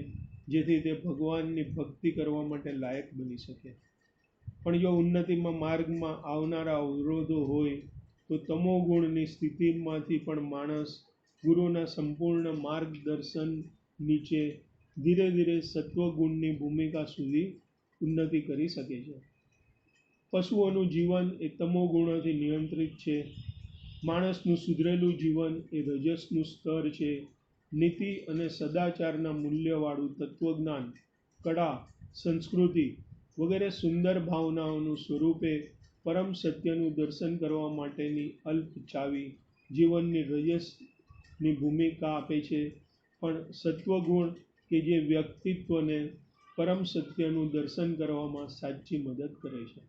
જેથી તે ભગવાનની ભક્તિ કરવા માટે લાયક બની શકે. પણ જો ઉન્નતિમાં માર્ગમાં આવનારા અવરોધો હોય તો તમોગુણની સ્થિતિમાંથી પણ માણસ ગુરુના સંપૂર્ણ માર્ગદર્શન નીચે ધીરે ધીરે સત્વગુણની ભૂમિકા સુધી ઉન્નતિ કરી શકે છે. પશુઓનું જીવન એ તમોગુણોથી નિયંત્રિત છે. માણસનું સુધરેલું જીવન એ રજસનું સ્તર છે. નીતિ અને સદાચારના મૂલ્યવાળું તત્વજ્ઞાન, કળા, સંસ્કૃતિ વગેરે સુંદર ભાવનાઓનું સ્વરૂપે પરમ સત્યનું દર્શન કરવા માટેની અલ્પ ચાવી જીવનની રજસની ભૂમિકા આપે છે. પણ સત્વગુણ કે જે વ્યક્તિત્વને પરમ સત્યનું દર્શન કરવામાં સાચી મદદ કરે છે.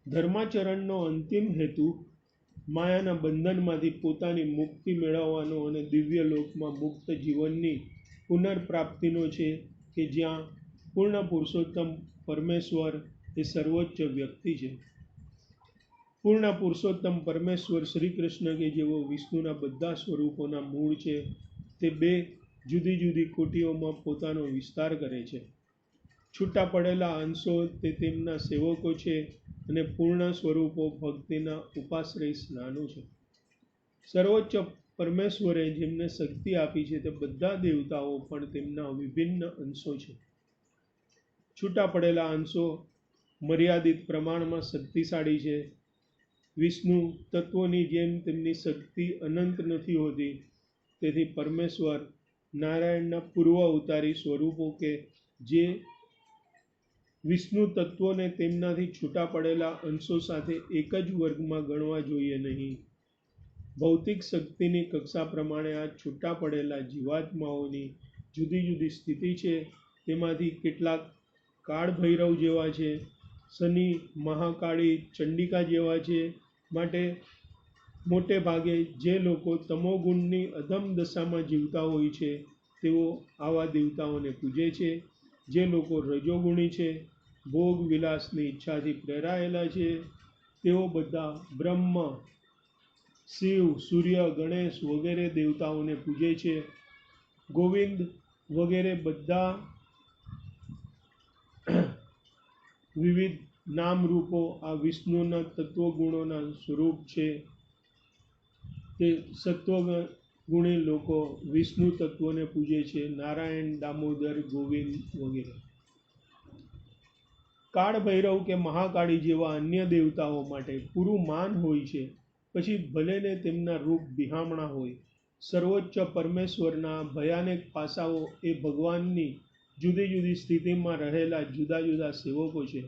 ધર્માચરણનો અંતિમ હેતુ માયાના બંધનમાંથી પોતાની મુક્તિ મેળવવાનો અને દિવ્ય લોકમાં મુક્ત જીવનની પુનર્પ્રાપ્તિનો છે, કે જ્યાં પૂર્ણ પુરુષોત્તમ પરમેશ્વર એ સર્વોચ્ચ વ્યક્તિ છે. પૂર્ણ પુરુષોત્તમ પરમેશ્વર શ્રી કૃષ્ણ, કે જેઓ વિષ્ણુના બધા સ્વરૂપોના મૂળ છે, તે બે જુદી જુદી કોટીઓમાં પોતાનો વિસ્તાર કરે છે. છૂટા પડેલા અંશો તે તેમના સેવકો છે, અને પૂર્ણ સ્વરૂપો ભક્તિના ઉપાશ્રય સ્નાનો છે. સર્વોચ્ચ પરમેશ્વરે જેમને શક્તિ આપી છે, તે બધા દેવતાઓ પણ તેમના વિભિન્ન અંશો છે. છૂટા પડેલા અંશો મર્યાદિત પ્રમાણમાં શક્તિશાળી છે. વિષ્ણુ તત્વોની જેમ તેમની શક્તિ અનંત નથી હોતી. તેથી પરમેશ્વર નારાયણના પૂર્વ અવતારી સ્વરૂપો, કે જે વિષ્ણુ તત્વોને તેમનાથી છૂટા પડેલા અંશો સાથે એક જ વર્ગમાં ગણવા જોઈએ નહીં. ભૌતિક શક્તિની કક્ષા પ્રમાણે આ છૂટા પડેલા જીવાત્માઓની જુદી જુદી સ્થિતિ છે. તેમાંથી કેટલાક કાળ ભૈરવ જેવા છે, શનિ, મહાકાળી, ચંડિકા જેવા છે. માટે મોટે ભાગે જે લોકો તમોગુણની અધમ દશામાં જીવતા હોય છે, તેઓ આવા દેવતાઓને પૂજે છે. જે લોકો રજોગુણી છે, ભોગ વિલાસની ઈચ્છાથી પ્રેરાયેલા છે, તેઓ બધા બ્રહ્મ, શિવ, સૂર્ય, ગણેશ વગેરે દેવતાઓને પૂજે છે. ગોવિંદ વગેરે બધા વિવિધ નામ રૂપો આ વિષ્ણુના તત્વગુણોના સ્વરૂપ છે. તે સત્વગુણી લોકો વિષ્ણુ તત્વોને પૂજે છે. નારાયણ, દામોદર, ગોવિંદ વગેરે. કાળ ભૈરવ કે મહાકાળી જેવા અન્ય દેવતાઓ માટે પૂરું માન હોય છે, પછી ભલેને તેમના રૂપ બિહામણા હોય. સર્વોચ્ચ પરમેશ્વરના ભયાનક પાસાઓ એ ભગવાનની જુદી જુદી સ્થિતિમાં રહેલા જુદા જુદા સેવકો છે.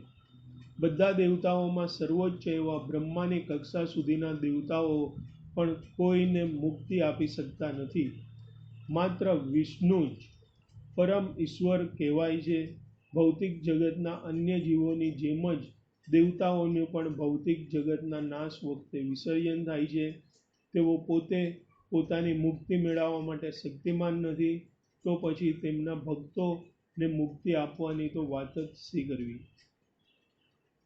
બધા દેવતાઓમાં સર્વોચ્ચ એવા બ્રહ્માની કક્ષા સુધીના દેવતાઓ પણ કોઈને મુક્તિ આપી શકતા નથી. માત્ર વિષ્ણુ જ પરમ ઈશ્વર કહેવાય છે. ભૌતિક જગતના અન્ય જીવોની જેમ જ દેવતાઓનું પણ ભૌતિક જગતના નાશ વખતે વિસર્જન થાય છે. તેઓ પોતે પોતાની મુક્તિ મેળવવા માટે શક્તિમાન નથી, તો પછી તેમના ભક્તોને મુક્તિ આપવાની તો વાત જ શી કરવી.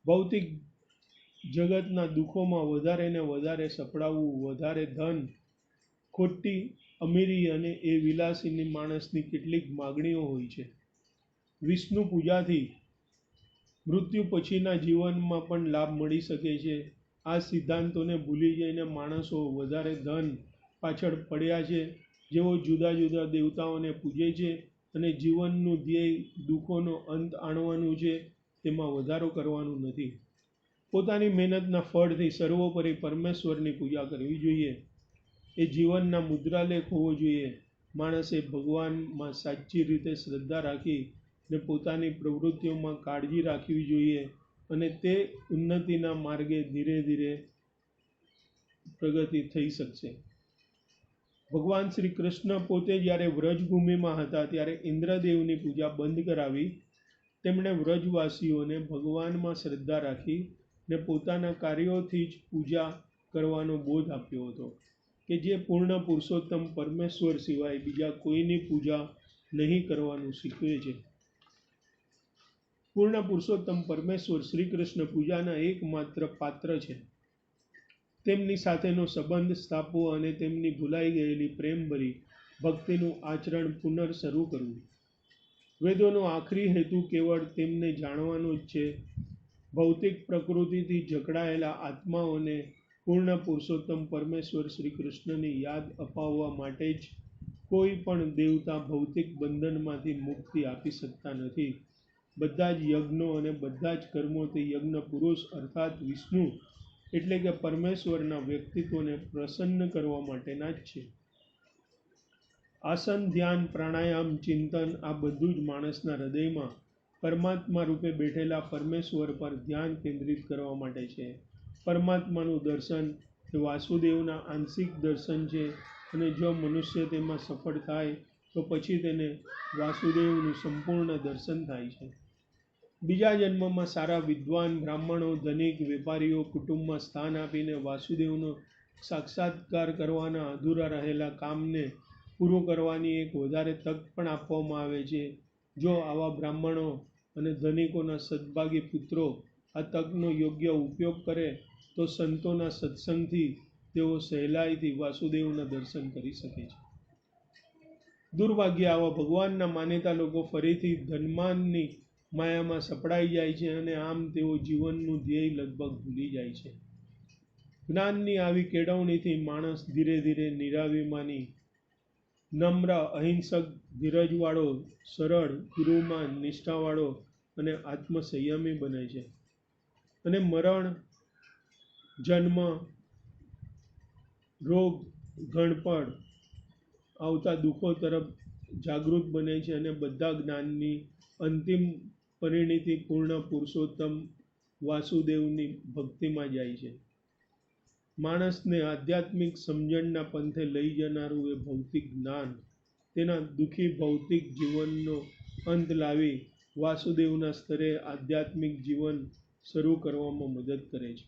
ભૌતિક જગતના દુઃખોમાં વધારે ને વધારે સપડાવવું, વધારે ધન, ખોટી અમીરી અને એ વિલાસીની માણસની કેટલીક માગણીઓ હોય છે. વિષ્ણુ પૂજાથી મૃત્યુ પછીના જીવનમાં પણ લાભ મળી શકે છે. આ સિદ્ધાંતોને ભૂલી જઈને માણસો વધારે ધન પાછળ પડ્યા છે. જેઓ જુદા જુદા દેવતાઓને પૂજે છે અને જીવનનું ધ્યેય દુઃખોનો અંત આણવાનું છે, તેમાં વધારો કરવાનું નથી. પોતાની મહેનતના ફળથી સર્વોપરી પરમેશ્વરની પૂજા કરવી જોઈએ. એ જીવનના મુદ્રાલેખ હોવો જોઈએ. માણસે ભગવાનમાં સાચી રીતે શ્રદ્ધા રાખી ને પોતાની પ્રવૃત્તિઓમાં કાળજી રાખવી જોઈએ, અને તે ઉન્નતિના માર્ગે ધીરે ધીરે પ્રગતિ થઈ શકશે. ભગવાન શ્રી કૃષ્ણ પોતે જ્યારે વ્રજભૂમિમાં હતા, ત્યારે ઇન્દ્રદેવની પૂજા બંધ કરાવી. તેમણે વ્રજવાસીઓને ભગવાનમાં શ્રદ્ધા રાખી ને પોતાના કાર્યોથી જ પૂજા કરવાનો બોધ આપ્યો હતો, કે જે પૂર્ણ પુરુષોત્તમ પરમેશ્વર સિવાય બીજા કોઈની પૂજા નહીં કરવાનું શીખવે છે. પૂર્ણ પુરુષોત્તમ પરમેશ્વર શ્રી કૃષ્ણ પૂજાના એકમાત્ર પાત્ર છે. તેમની સાથેનો સંબંધ સ્થાપવો અને તેમની ભૂલાઈ ગયેલી પ્રેમભરી ભક્તિનું આચરણ પુનઃ શરૂ કરવું. વેદોનો આખરી હેતુ કેવળ તેમને જાણવાનો જ છે. ભૌતિક પ્રકૃતિથી જકડાયેલા આત્માઓને પૂર્ણ પુરુષોત્તમ પરમેશ્વર શ્રી કૃષ્ણની યાદ અપાવવા માટે જ કોઈ પણ દેવતા ભૌતિક બંધનમાંથી મુક્તિ આપી શકતા નથી. બધા જ યજ્ઞો અને બધા જ કર્મો તે યજ્ઞ પુરુષ અર્થાત વિષ્ણુ એટલે કે પરમેશ્વરના વ્યક્તિત્વને પ્રસન્ન કરવા માટેના જ છે. આસન, ધ્યાન, પ્રાણાયામ, ચિંતન આ બધું જ માણસના હૃદયમાં પરમાત્મા રૂપે બેઠેલા પરમેશ્વર પર ધ્યાન કેન્દ્રિત કરવા માટે છે. પરમાત્માનું દર્શન એ વાસુદેવના આંશિક દર્શન છે, અને જો મનુષ્ય તેમાં સફળ થાય તો પછી તેને વાસુદેવનું સંપૂર્ણ દર્શન થાય છે. બીજા જન્મમાં સારા વિદ્વાન બ્રાહ્મણો, ધનિક, વેપારીઓ કુટુંબમાં સ્થાન આપીને વાસુદેવનો સાક્ષાત્કાર કરવાના અધૂરા રહેલા કામને પૂરું કરવાની એક વધારે તક પણ આપવામાં આવે છે. જો આવા બ્રાહ્મણો અને ધનિકોના સદભાગી પુત્રો આ તકનો યોગ્ય ઉપયોગ કરે તો સંતોના સત્સંગથી તેઓ સહેલાઈથી વાસુદેવના દર્શન કરી શકે છે. દુર્ભાગ્ય આવા ભગવાનના માનીતા લોકો ફરીથી ધનમાનની માયામાં સપડાઈ જાય છે અને આમ તેઓ જીવનનું ધ્યેય લગભગ ભૂલી જાય છે. જ્ઞાનની આવી કેળવણીથી માણસ ધીરે ધીરે નિરાભિમાની, નમ્ર, અહિંસક, ધીરજવાળો, સરળ, ગુરુમાં નિષ્ઠાવાળો અને આત્મસંયમી બને છે અને મરણ, જન્મ, રોગ, ઘણપણ આવતા દુઃખો તરફ જાગૃત બને છે અને બધા જ્ઞાનની અંતિમ પરિણીતિ પૂર્ણ પુરુષોત્તમ વાસુદેવની ભક્તિમાં જાય છે. માણસને આધ્યાત્મિક સમજણના પંથે લઈ જનારું એ ભૌતિક જ્ઞાન તેના દુઃખી ભૌતિક જીવનનો અંત લાવી વાસુદેવના સ્તરે આધ્યાત્મિક જીવન શરૂ કરવામાં મદદ કરે છે.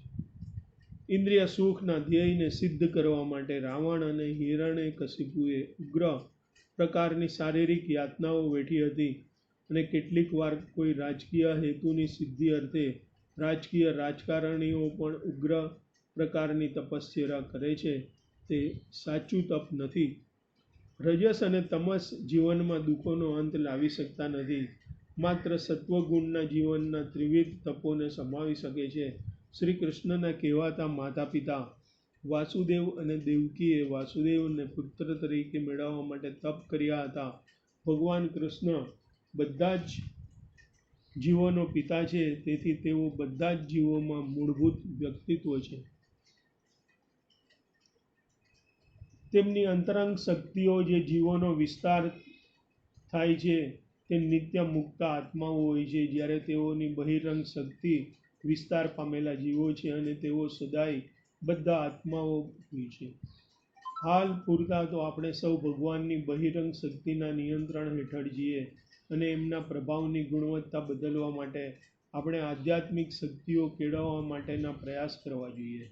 ઇન્દ્રિય સુખના ધ્યેયને સિદ્ધ કરવા માટે રાવણ અને હિરણ્યકશિપુએ ઉગ્ર પ્રકારની શારીરિક યાતનાઓ વેઠી હતી અને કેટલીક વાર કોઈ રાજકીય હેતુની સિદ્ધિ અર્થે રાજકીય રાજકારણીઓ પણ ઉગ્ર પ્રકારની તપશ્ચર્યા કરે છે. તે સાચું તપ નથી. રજસ અને તમસ જીવનમાં દુઃખોનો અંત લાવી શકતા નથી. માત્ર સત્વગુણના જીવનના ત્રિવિધ તપોને સમાવી શકે છે. શ્રી કૃષ્ણના કહેવાતા માતા પિતા વાસુદેવ અને દેવકીએ વાસુદેવને પુત્ર તરીકે મેળવવા માટે તપ કર્યા હતા. ભગવાન કૃષ્ણ બધા જ જીવોનો પિતા છે, તેથી તેઓ બધા જ જીવોમાં મૂળભૂત વ્યક્તિત્વ છે. તેમની અંતરંગ શક્તિઓ જે જીવોનો વિસ્તાર થાય છે તે નિત્ય મુક્ત આત્માઓ હોય છે, જ્યારે તેઓની બહિરંગ શક્તિ વિસ્તાર પામેલા જીવો છે અને તેઓ સદાય બધા આત્માઓ હોય છે. હાલ પૂરતા તો આપણે સૌ ભગવાનની બહિરંગ શક્તિના નિયંત્રણ હેઠળ છીએ અને એમના પ્રભાવની ગુણવત્તા બદલવા માટે આપણે આધ્યાત્મિક શક્તિઓ કેળવવા માટેના પ્રયાસ કરવા જોઈએ.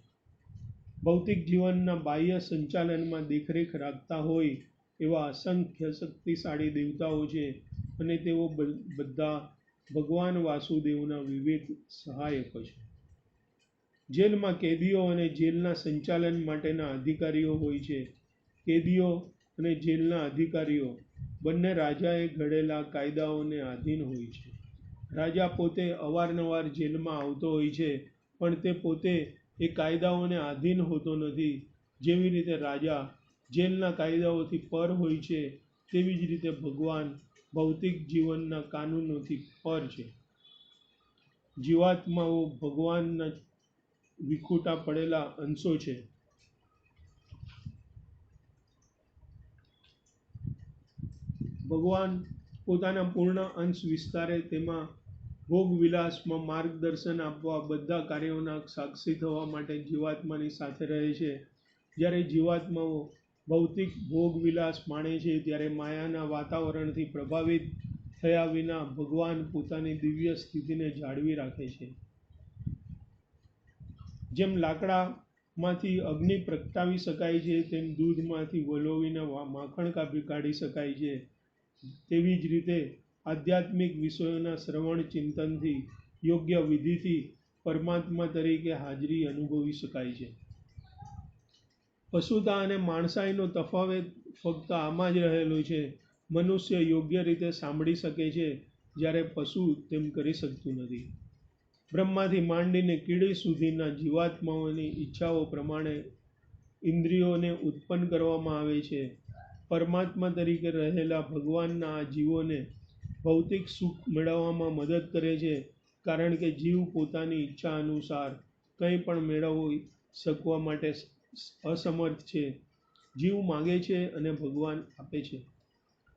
ભૌતિક જીવનના બાહ્ય સંચાલનમાં દેખરેખ રાખતા હોય એવા અસંખ્ય શક્તિશાળી દેવતાઓ છે અને તેઓ બધા ભગવાન વાસુદેવના વિવિધ સહાયકો છે. જેલમાં કેદીઓ અને જેલના સંચાલન માટેના અધિકારીઓ હોય છે. કેદીઓ અને જેલના અધિકારીઓ બંને રાજાએ ઘડેલા કાયદાઓને આધીન હોય છે. રાજા પોતે અવારનવાર જેલમાં આવતો હોય છે, પણ તે પોતે એ કાયદાઓને આધીન હોતો નથી. જેવી રીતે રાજા જેલના કાયદાઓથી પર હોય છે, તેવી જ રીતે ભગવાન ભૌતિક જીવનના કાનૂનોથી પર છે. જીવાત્માઓ ભગવાનના વિખૂટા પડેલા અંશો છે. ભગવાન પોતાના પૂર્ણ અંશ વિસ્તારે તેમાં ભોગ વિલાસમાં માર્ગદર્શન આપવા બધા કાર્યોના સાક્ષી થવા માટે જીવાત્માની સાથે રહે છે. જ્યારે જીવાત્માઓ ભૌતિક ભોગ વિલાસ માણે છે ત્યારે માયાના વાતાવરણથી પ્રભાવિત થયા વિના ભગવાન પોતાની દિવ્ય સ્થિતિને જાળવી રાખે છે. જેમ લાકડામાંથી અગ્નિ પ્રગટાવી શકાય છે, તેમ દૂધમાંથી વલોવીને માખણ કાઢી શકાય છે. તેવી જ રીતે આધ્યાત્મિક વિષયોના શ્રવણ ચિંતનથી યોગ્ય વિધિથી પરમાત્મા તરીકે હાજરી અનુભવી શકાય છે. પશુતા અને માણસાઈનો તફાવત ફક્ત આમાં જ રહેલો છે. મનુષ્ય યોગ્ય રીતે સાંભળી શકે છે, જ્યારે પશુ તેમ કરી શકતું નથી. બ્રહ્માથી માંડીને કીડી સુધીના જીવાત્માઓની ઈચ્છાઓ પ્રમાણે ઇન્દ્રિયોને ઉત્પન્ન કરવામાં આવે છે. પરમાત્મા તરીકે રહેલા ભગવાનના આ જીવોને ભૌતિક સુખ મેળવવામાં મદદ કરે છે, કારણ કે જીવ પોતાની ઈચ્છા અનુસાર કંઈ પણ મેળવી શકવા માટે અસમર્થ છે. જીવ માગે છે અને ભગવાન આપે છે.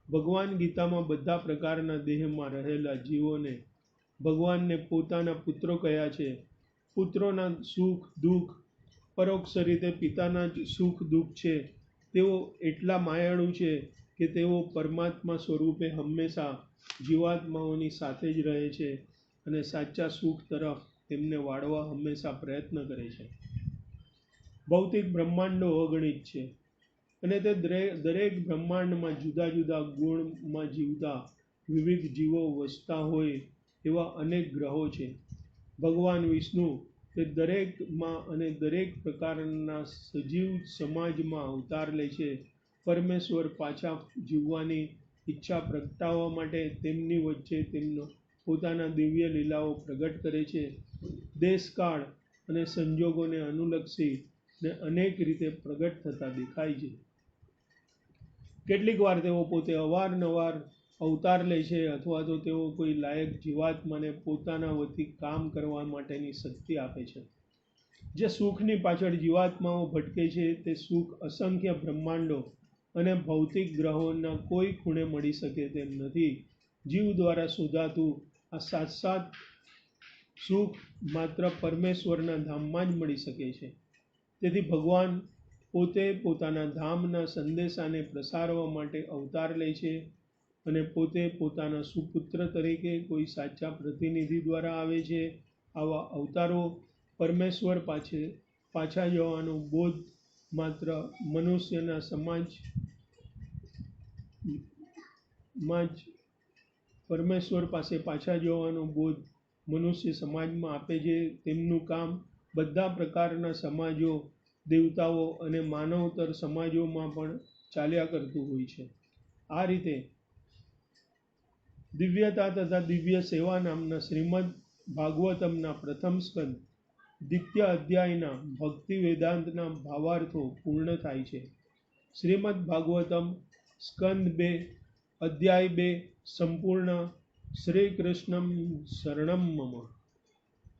ભગવાન ગીતામાં બધા પ્રકારના દેહમાં રહેલા જીવોને ભગવાનને પોતાના પુત્રો કહ્યા છે. પુત્રોના સુખ દુઃખ પરોક્ષ રીતે પિતાના જ સુખ દુઃખ છે. તેઓ એટલા માયાળુ છે કે તેઓ પરમાત્મા સ્વરૂપે હંમેશા જીવાત્માઓની સાથે જ રહે છે અને સાચા સુખ તરફ તેમને વાળવા હંમેશા પ્રયત્ન કરે છે. ભૌતિક બ્રહ્માંડો અગણિત છે અને તે દરેક બ્રહ્માંડમાં જુદા જુદા ગુણમાં જીવતા વિવિધ જીવો વસતા હોય એવા અનેક ગ્રહો છે. ભગવાન વિષ્ણુ તે દરેકમાં અને દરેક પ્રકારના સજીવ સમાજમાં અવતાર લે છે. પરમેશ્વર પાછા જીવવાની ઈચ્છા પ્રગટાવવા માટે તેમની વચ્ચે તેમનો પોતાના દિવ્ય લીલાઓ પ્રગટ કરે છે. દેશકાળ અને સંજોગોને અનુલક્ષી ને અનેક રીતે પ્રગટ થતા દેખાય છે. કેટલીક વાર તેઓ પોતે અવારનવાર અવતાર લે છે અથવા તો તેઓ કોઈ લાયક જીવાત્માને પોતાના વતી કામ કરવા માટેની શક્તિ આપે છે. જે સુખની પાછળ જીવાત્માઓ ભટકે છે તે સુખ અસંખ્ય બ્રહ્માંડો અને ભૌતિક ગ્રહોના કોઈ ખૂણે મળી શકે તેમ નથી. જીવ દ્વારા શોધાતું આ સાક્ષાત સુખ માત્ર પરમેશ્વરના ધામમાં જ મળી શકે છે. તેથી ભગવાન પોતે પોતાના ધામના સંદેશાને પ્રસારવા માટે અવતાર લે છે અને પોતે પોતાના સુપુત્ર તરીકે કોઈ સાચા પ્રતિનિધિ દ્વારા આવે છે. આવા અવતારો પરમેશ્વર પાછા જવાનો બોધ માત્ર મનુષ્યના સમાજમાં જ પરમેશ્વર પાસે પાછા જવાનો બોધ મનુષ્ય સમાજમાં આપે છે. તેમનું કામ બધા પ્રકારના સમાજો, દેવતાઓ અને માનવતર સમાજોમાં પણ ચાલ્યા કરતું હોય છે. આ રીતે દિવ્યતા તથા દિવ્ય સેવા નામના શ્રીમદ ભાગવતમના પ્રથમ સ્કંદ દ્વિતીય અધ્યાયના ભક્તિ વેદાંતના ભાવાર્થો પૂર્ણ થાય છે. શ્રીમદ ભાગવતમ સ્કંદ 2 અધ્યાય 2 સંપૂર્ણ. શ્રી કૃષ્ણમ શરણમ મમ.